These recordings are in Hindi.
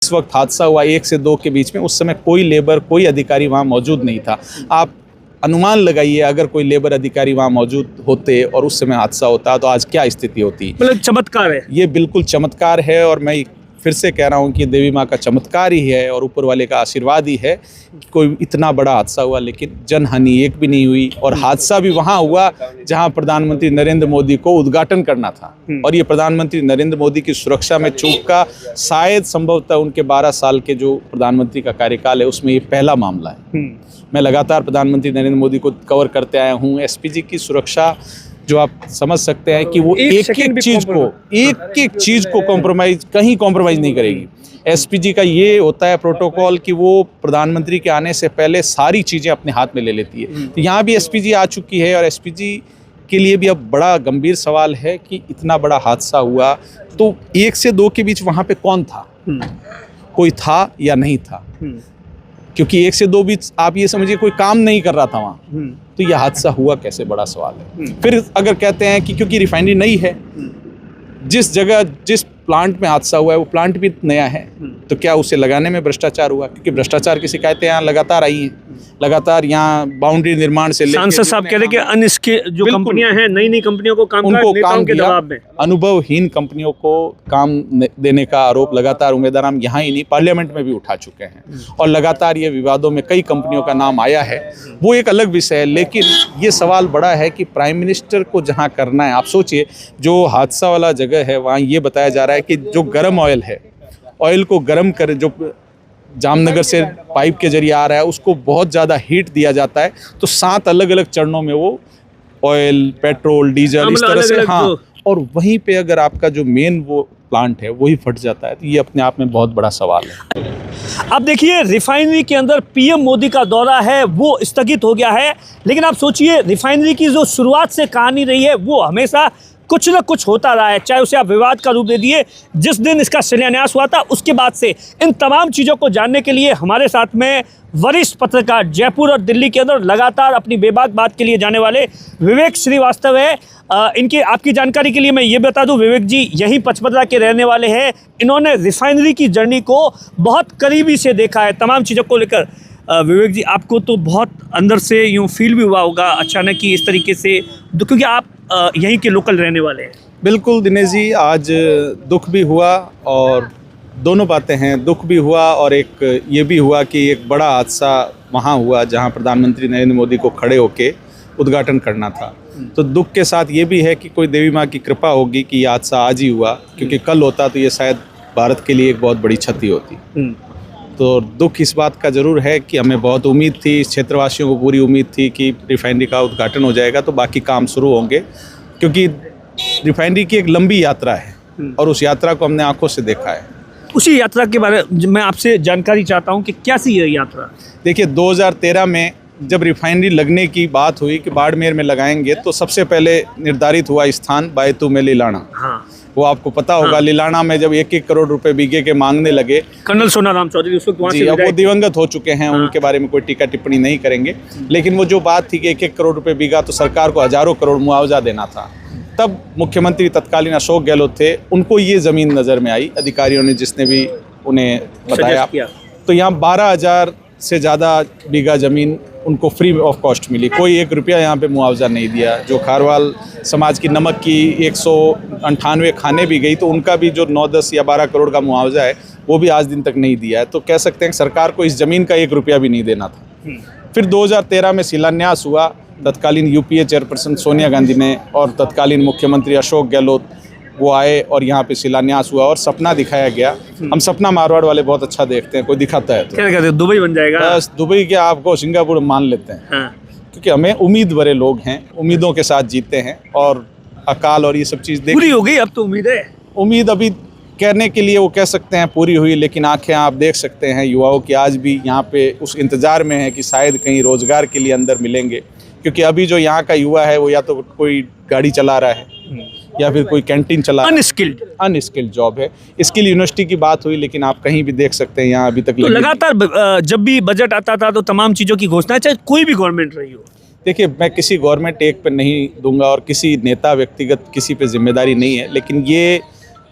जिस वक्त हादसा हुआ 1 से 2 के बीच में, उस समय कोई लेबर, कोई अधिकारी वहाँ मौजूद नहीं था। आप अनुमान लगाइए, अगर कोई लेबर अधिकारी वहाँ मौजूद होते और उस समय हादसा होता तो आज क्या स्थिति होती। मतलब चमत्कार है ये, बिल्कुल चमत्कार है। और मैं फिर से कह रहा हूँ कि देवी माँ का चमत्कार ही है और ऊपर वाले का आशीर्वाद ही है कि कोई इतना बड़ा हादसा हुआ लेकिन जनहानि एक भी नहीं हुई। और हादसा भी वहाँ हुआ जहाँ प्रधानमंत्री नरेंद्र मोदी को उद्घाटन करना था। और ये प्रधानमंत्री नरेंद्र मोदी की सुरक्षा में चूक का शायद संभवतः उनके 12 साल के जो प्रधानमंत्री का कार्यकाल है उसमें ये पहला मामला है। मैं लगातार प्रधानमंत्री नरेंद्र मोदी को कवर करते आया हूँ। एसपीजी की सुरक्षा जो आप समझ सकते हैं कि वो एक एक चीज को कॉम्प्रोमाइज, कहीं कॉम्प्रोमाइज नहीं करेगी। एसपीजी का ये होता है प्रोटोकॉल कि वो प्रधानमंत्री के आने से पहले सारी चीजें अपने हाथ में ले लेती है। तो यहाँ भी एसपीजी आ चुकी है और एसपीजी के लिए भी अब बड़ा गंभीर सवाल है कि इतना बड़ा हादसा हुआ तो 1 से 2 के बीच वहाँ पे कौन था, कोई था या नहीं था। क्योंकि 1 से 2 बीच आप ये समझिए कोई काम नहीं कर रहा था वहाँ, तो यह हादसा हुआ कैसे, बड़ा सवाल है। फिर अगर कहते हैं कि क्योंकि रिफाइनरी नई है, जिस जगह जिस प्लांट में हादसा हुआ है वो प्लांट भी नया है, तो क्या उसे लगाने में भ्रष्टाचार हुआ? क्योंकि भ्रष्टाचार की शिकायतें यहाँ लगातार आई हैं। लगातार यहाँ बाउंड्री निर्माण से सांसद साहब कह रहे हैं कि अनस्किल्ड जो कंपनियां हैं, नई नई कंपनियों को काम के दबाव में, अनुभवहीन कंपनियों को काम देने का आरोप लगातार उम्मीदवार हम यहाँ ही नहीं पार्लियामेंट में भी उठा चुके हैं। और लगातार ये विवादों में कई कंपनियों का नाम आया है, वो एक अलग विषय है। लेकिन ये सवाल बड़ा है कि प्राइम मिनिस्टर को जहाँ करना है, आप सोचिए जो हादसा वाला जगह है वहाँ ये बताया जा रहा है कि जो गर्म ऑयल है, ऑयल को गर्म कर, जो जामनगर से पाइप के जरिए आ रहा है उसको बहुत ज़्यादा हीट दिया जाता है। तो 7 अलग अलग चरणों में वो ऑयल, पेट्रोल, डीजल इस तरह से, हाँ, और वहीं पे अगर आपका जो मेन वो प्लांट है वही फट जाता है तो ये अपने आप में बहुत बड़ा सवाल है। अब देखिए रिफाइनरी के अंदर पीएम मोदी का दौरा है वो स्थगित हो गया है, लेकिन आप सोचिए रिफाइनरी की जो शुरुआत से कहानी रही है वो हमेशा कुछ न कुछ होता रहा है, चाहे उसे आप विवाद का रूप दे दिए। जिस दिन इसका शिलान्यास हुआ था उसके बाद से इन तमाम चीज़ों को जानने के लिए हमारे साथ में वरिष्ठ पत्रकार जयपुर और दिल्ली के अंदर लगातार अपनी बेबाक बात के लिए जाने वाले विवेक श्रीवास्तव है। इनकी आपकी जानकारी के लिए मैं ये बता दूं, विवेक जी यहीं पचपदरा के रहने वाले हैं। इन्होंने रिफाइनरी की जर्नी को बहुत करीबी से देखा है, तमाम चीज़ों को लेकर। विवेक जी आपको तो बहुत अंदर से यूँ फील भी हुआ होगा अचानक कि इस तरीके से, क्योंकि आप यहीं के लोकल रहने वाले हैं। बिल्कुल दिनेश जी, आज दुख भी हुआ और दोनों बातें हैं, दुख भी हुआ और एक ये भी हुआ कि एक बड़ा हादसा वहाँ हुआ जहाँ प्रधानमंत्री नरेंद्र मोदी को खड़े होके उद्घाटन करना था। तो दुख के साथ ये भी है कि कोई देवी माँ की कृपा होगी कि ये हादसा आज ही हुआ, क्योंकि कल होता तो ये शायद भारत के लिए एक बहुत बड़ी क्षति होती। तो दुख इस बात का ज़रूर है कि हमें बहुत उम्मीद थी, क्षेत्रवासियों को पूरी उम्मीद थी कि रिफाइनरी का उद्घाटन हो जाएगा तो बाकी काम शुरू होंगे, क्योंकि रिफाइनरी की एक लंबी यात्रा है और उस यात्रा को हमने आंखों से देखा है। उसी यात्रा के बारे में मैं आपसे जानकारी चाहता हूं कि कैसी है यात्रा। देखिए 2013 में जब रिफाइनरी लगने की बात हुई कि बाड़मेर में लगाएंगे तो सबसे पहले निर्धारित हुआ स्थान बायतू में लीलाना। हाँ। वो आपको पता होगा। हाँ। लीलाना में जब 1-1 करोड़ रुपए बीघे के मांगने लगे, कर्नल सोनाराम चौधरी उस वक्त वहाँ से, अब वो दिवंगत हो चुके हैं। हाँ। उनके बारे में कोई टीका टिप्पणी नहीं करेंगे, लेकिन वो जो बात थी कि 1-1 करोड़ रुपए बीघा तो सरकार को हजारों करोड़ मुआवजा देना था। तब मुख्यमंत्री तत्कालीन अशोक गहलोत थे, उनको ये ज़मीन नज़र में आई, अधिकारियों ने जिसने भी उन्हें बताया, तो यहाँ 12,000 से ज़्यादा बीघा ज़मीन उनको फ्री ऑफ कॉस्ट मिली। कोई 1 रुपया यहाँ पे मुआवजा नहीं दिया। जो खारवाल समाज की नमक की 198 खाने भी गई तो उनका भी जो 9, 10 या 12 करोड़ का मुआवजा है वो भी आज दिन तक नहीं दिया है। तो कह सकते हैं कि सरकार को इस ज़मीन का 1 रुपया भी नहीं देना था। फिर 2013 में शिलान्यास हुआ, तत्कालीन यूपीए चेयरपर्सन सोनिया गांधी ने और तत्कालीन मुख्यमंत्री अशोक गहलोत वो आए और यहाँ पे शिलान्यास हुआ और सपना दिखाया गया। हम सपना मारवाड़ वाले बहुत अच्छा देखते हैं, कोई दिखाता है तो क्या कहते हैं दुबई बन जाएगा, बस दुबई क्या आपको सिंगापुर मान लेते हैं। हाँ। क्योंकि हमें उम्मीद भरे लोग हैं, उम्मीदों के साथ जीते हैं और अकाल और ये सब चीज़ पूरी हो गई। अब तो उम्मीद है, उम्मीद अभी कहने के लिए वो कह सकते हैं पूरी हुई, लेकिन आंखें आप देख सकते हैं युवाओं की आज भी यहाँ पे उस इंतज़ार में है कि शायद कहीं रोज़गार के लिए अंदर मिलेंगे। क्योंकि अभी जो यहाँ का युवा है वो या तो कोई गाड़ी चला रहा है या फिर कोई कैंटीन चला, अनस्किल्ड जॉब है। स्किल यूनिवर्सिटी की बात हुई, लेकिन आप कहीं भी देख सकते हैं यहाँ अभी तक तो लगातार जब भी बजट आता था तो तमाम चीज़ों की घोषणा, चाहे कोई भी गवर्नमेंट रही हो। देखिए मैं किसी गवर्नमेंट एक पे नहीं दूंगा और किसी नेता व्यक्तिगत किसी पे जिम्मेदारी नहीं है, लेकिन ये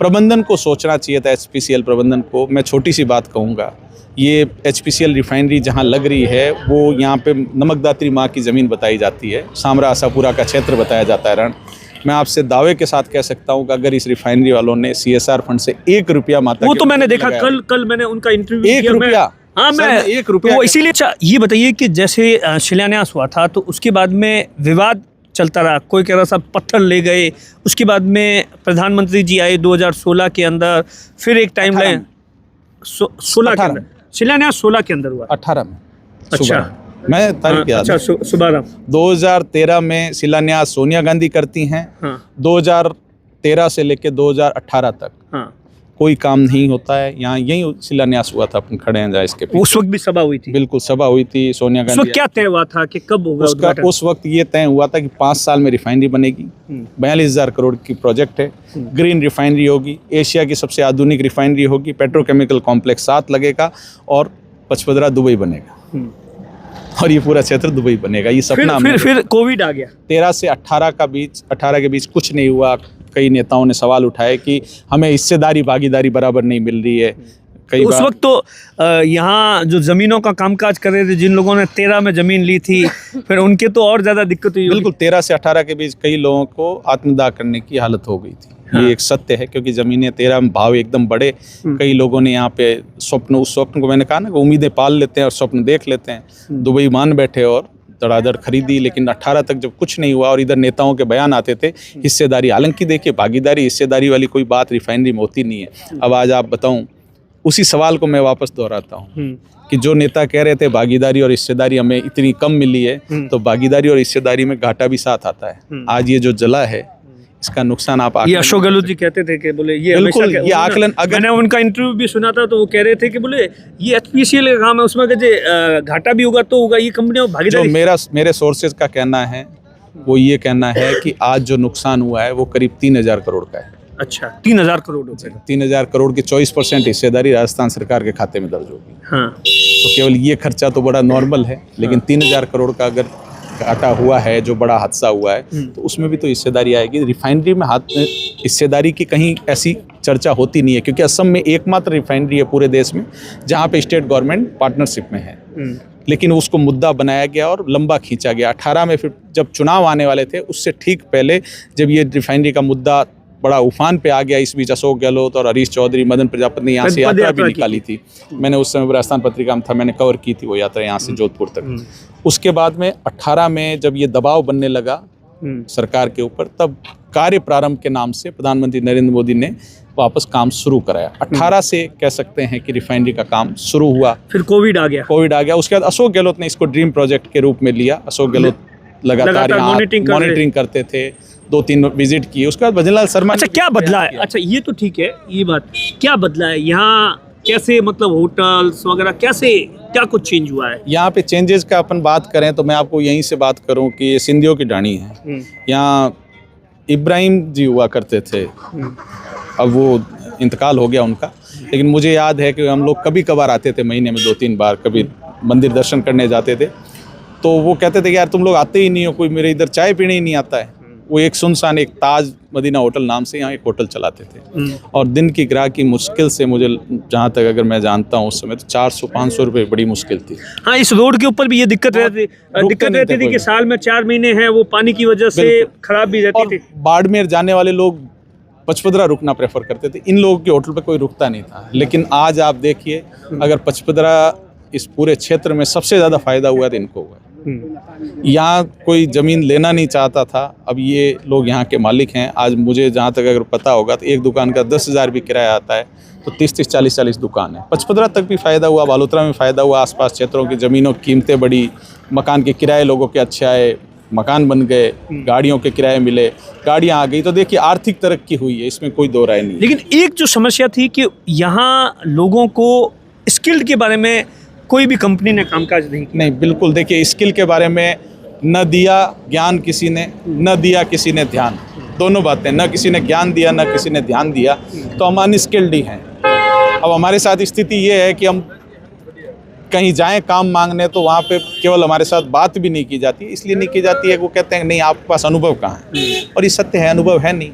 प्रबंधन को सोचना चाहिए था, एचपीसीएल प्रबंधन को। मैं छोटी सी बात कहूँगा, ये एचपीसीएल रिफाइनरी जहाँ लग रही है वो यहाँ पे नमकदात्री माँ की ज़मीन बताई जाती है, सामरा आशापुरा का क्षेत्र बताया जाता है रण। मैं आपसे दावे के साथ कह सकता हूँ कि अगर इस रिफाइनरी वालों ने CSR फंड से 1 रुपया माता वो तो मैंने देखा, कल मैंने उनका इंटरव्यू 1 रुपया, हाँ मैं 1 रुपया वो इसीलिए। अच्छा ये बताइए कि जैसे शिलान्यास हुआ था तो उसके बाद में विवाद चलता रहा, कोई कह रहा सब पत्थर ले गए, उसके बाद में प्रधानमंत्री जी आए 2016 के अंदर, फिर एक टाइम लाइन 16 के अंदर, शिलान्यास 16 के अंदर हुआ, 18 में। अच्छा मैं तारीख याद है। अच्छा सुबह 2013 में शिलान्यास सोनिया गांधी करती हैं। हाँ 2013 से लेकर 2018 तक हाँ कोई काम नहीं होता है यहाँ। यही शिलान्यास हुआ था, अपन खड़े हैं जहाँ इसके पीछे। उस वक्त भी सभा हुई थी, बिल्कुल सभा हुई थी, सोनिया उस वक्त गांधी। क्या तय हुआ था कि कब होगा उसका उद्घाटन? उस वक्त ये तय हुआ था कि 5 साल में रिफाइनरी बनेगी, 42,000 करोड़ की प्रोजेक्ट है, ग्रीन रिफाइनरी होगी, एशिया की सबसे आधुनिक रिफाइनरी होगी, पेट्रोकेमिकल कॉम्प्लेक्स 7 लगेगा और पचपदरा दुबई बनेगा और ये पूरा क्षेत्र दुबई बनेगा। ये सपना फिर कोविड आ गया। 13 से 18 के बीच कुछ नहीं हुआ। कई नेताओं ने सवाल उठाए कि हमें हिस्सेदारी भागीदारी बराबर नहीं मिल रही है। कई उस वक्त तो यहाँ जो ज़मीनों का कामकाज कर रहे थे, जिन लोगों ने 13 में ज़मीन ली थी, फिर उनके तो और ज़्यादा दिक्कत हुई। बिल्कुल 13 से 18 के बीच कई लोगों को आत्मदाह करने की हालत हो गई थी। हाँ। ये एक सत्य है, क्योंकि ज़मीनें 13 में भाव एकदम बढ़े। कई लोगों ने यहाँ पे स्वप्न, उस स्वप्न को मैंने कहा ना कि उम्मीदें पाल लेते हैं और स्वप्न देख लेते हैं, दुबई मान बैठे और धड़ाधड़ खरीदी। लेकिन 18 तक जब कुछ नहीं हुआ और इधर नेताओं के बयान आते थे हिस्सेदारी, हालांकि देखिए भागीदारी हिस्सेदारी वाली कोई बात रिफाइनरी में होती नहीं है। अब आज आप बताऊं, उसी सवाल को मैं वापस दोहराता हूं कि जो नेता कह रहे थे भागीदारी और हिस्सेदारी हमें इतनी कम मिली है, तो भागीदारी और हिस्सेदारी में घाटा भी साथ आता है। आज ये जो जला है इसका नुकसान आप ये अशोक गहलोत जी कहते थे कि बोले ये बिल्कुल ये आकलन, अगर मैंने उनका इंटरव्यू भी सुना था तो वो कह रहे थे कि बोले ये एचपीसीएल का काम है, उसमें घाटा भी होगा तो होगा, ये कंपनियों भागीदारी। जो मेरे सोर्सेज का कहना है वो ये कहना है कि आज जो नुकसान हुआ है वो करीब 3,000 करोड़ का है। अच्छा 3,000 करोड़ रुपए। 3,000 करोड़ की 24% हिस्सेदारी राजस्थान सरकार के खाते में दर्ज होगी। हाँ तो केवल ये खर्चा तो बड़ा नॉर्मल है, लेकिन 3,000 करोड़ का अगर घाटा हुआ है, जो बड़ा हादसा हुआ है, तो उसमें भी तो हिस्सेदारी आएगी। रिफाइनरी में हिस्सेदारी की कहीं ऐसी चर्चा होती नहीं है, क्योंकि असम में एकमात्र रिफाइनरी है पूरे देश में जहाँ पे स्टेट गवर्नमेंट पार्टनरशिप में है। लेकिन उसको मुद्दा बनाया गया और लंबा खींचा गया। 18 में फिर जब चुनाव आने वाले थे उससे ठीक पहले जब ये रिफाइनरी का मुद्दा बड़ा उफान पे आ गया, इस बीच अशोक गहलोत और हरीश चौधरी, मदन प्रजापति ने यहाँ से यात्रा भी निकाली थी। मैंने उस समय राजस्थान पत्रिका में था, मैंने कवर की थी वो यात्रा यहाँ से जोधपुर तक। उसके बाद में 18 में जब ये दबाव बनने लगा सरकार के ऊपर, तब कार्य प्रारंभ के नाम से प्रधानमंत्री नरेंद्र मोदी ने वापस काम शुरू कराया। 18 से कह सकते हैं कि रिफाइनरी का काम शुरू हुआ। फिर कोविड आ गया। उसके बाद अशोक गहलोत ने इसको ड्रीम प्रोजेक्ट के रूप में लिया। अशोक गहलोत लगातार मॉनिटरिंग करते थे, 2-3 विजिट किए। उसके बाद भजनलाल शर्मा। अच्छा क्या बदला है? अच्छा ये तो ठीक है, ये बात क्या बदला है यहाँ? कैसे मतलब होटल्स वगैरह कैसे क्या कुछ चेंज हुआ है यहाँ पे? चेंजेस का अपन बात करें तो मैं आपको यहीं से बात करूं कि ये सिंधियों की ढाणी है। यहाँ इब्राहिम जी हुआ करते थे, अब वो इंतकाल हो गया उनका, लेकिन मुझे याद है कि हम लोग कभी कभार आते थे, महीने में 2-3 बार कभी मंदिर दर्शन करने जाते थे, तो वो कहते थे कि यार तुम लोग आते ही नहीं हो, कोई मेरे इधर चाय पीने ही नहीं आता है। वो एक सुनसान एक ताज मदीना होटल नाम से यहाँ एक होटल चलाते थे और दिन की ग्राहकी मुश्किल से, मुझे जहाँ तक अगर मैं जानता हूँ उस समय तो 400-500 रुपये बड़ी मुश्किल थी। हाँ इस रोड के ऊपर भी ये दिक्कत रहती थी कि साल में 4 महीने हैं वो पानी की वजह से खराब भी रहती थी। बाड़मेर जाने वाले लोग पचपदरा रुकना प्रेफर करते थे, इन लोगों के होटल पे कोई रुकता नहीं था। लेकिन आज आप देखिए, अगर पचपदरा इस पूरे क्षेत्र में सबसे ज़्यादा फायदा हुआ तो इनको हुआ। यहाँ कोई ज़मीन लेना नहीं चाहता था, अब ये लोग यहाँ के मालिक हैं। आज मुझे जहाँ तक अगर पता होगा तो एक दुकान का 10,000 भी किराया आता है, तो 30-30, 40-40 दुकान है। पचपदरा तक भी फ़ायदा हुआ, बालोतरा में फ़ायदा हुआ, आसपास क्षेत्रों की ज़मीनों की कीमतें बढ़ी, मकान के किराए लोगों के अच्छे आए, मकान बन गए, गाड़ियों के किराए मिले, गाड़ियाँ आ गई, तो देखिए आर्थिक तरक्की हुई है, इसमें कोई दो राय नहीं। लेकिन एक जो समस्या थी कि यहाँ लोगों को स्किल्ड के बारे में कोई भी कंपनी ने कामकाज नहीं। बिल्कुल, देखिए स्किल के बारे में न दिया ज्ञान किसी ने, न दिया किसी ने ध्यान, दोनों बातें, न किसी ने ज्ञान दिया न किसी ने ध्यान दिया, तो हम अनस्किल्ड ही हैं। अब हमारे साथ स्थिति ये है कि हम कहीं जाएं काम मांगने तो वहाँ पे केवल हमारे साथ बात भी नहीं की जाती, इसलिए नहीं की जाती है वो कहते हैं नहीं आपके पास अनुभव कहाँ है, और ये सत्य है, अनुभव है नहीं।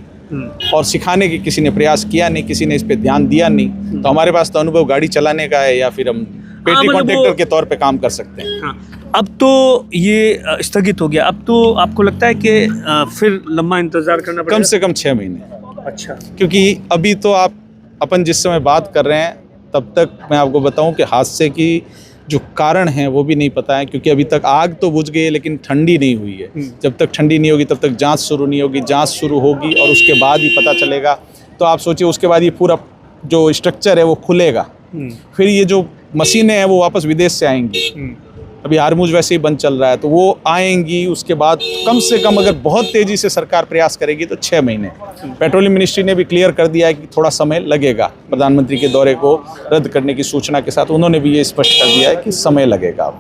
और सिखाने की किसी ने प्रयास किया नहीं, किसी ने इस पे ध्यान दिया नहीं। तो हमारे पास तो अनुभव गाड़ी चलाने का है, या फिर हम पेटी मतलब कॉन्ट्रैक्टर वो- के तौर पे काम कर सकते हैं। हाँ, अब तो ये स्थगित हो गया। अब तो आपको लगता है कि फिर लंबा इंतजार करना कम पड़ेगा? से कम 6 महीने, अच्छा। क्योंकि अभी तो अपन जिस समय बात कर रहे हैं तब तक मैं आपको बताऊं कि हादसे की जो कारण है वो भी नहीं पता है, क्योंकि अभी तक आग तो बुझ गई है लेकिन ठंडी नहीं हुई है। जब तक ठंडी नहीं होगी तब तक जांच शुरू नहीं होगी, जांच शुरू होगी और उसके बाद ही पता चलेगा। तो आप सोचिए उसके बाद ये पूरा जो स्ट्रक्चर है वो खुलेगा, फिर ये जो मशीनें हैं वो वापस विदेश से आएंगी। अभी हारमुज वैसे ही बंद चल रहा है, तो वो आएंगी, उसके बाद कम से कम अगर बहुत तेज़ी से सरकार प्रयास करेगी तो 6 महीने। पेट्रोलियम मिनिस्ट्री ने भी क्लियर कर दिया है कि थोड़ा समय लगेगा। प्रधानमंत्री के दौरे को रद्द करने की सूचना के साथ उन्होंने भी ये स्पष्ट कर दिया है कि समय लगेगा।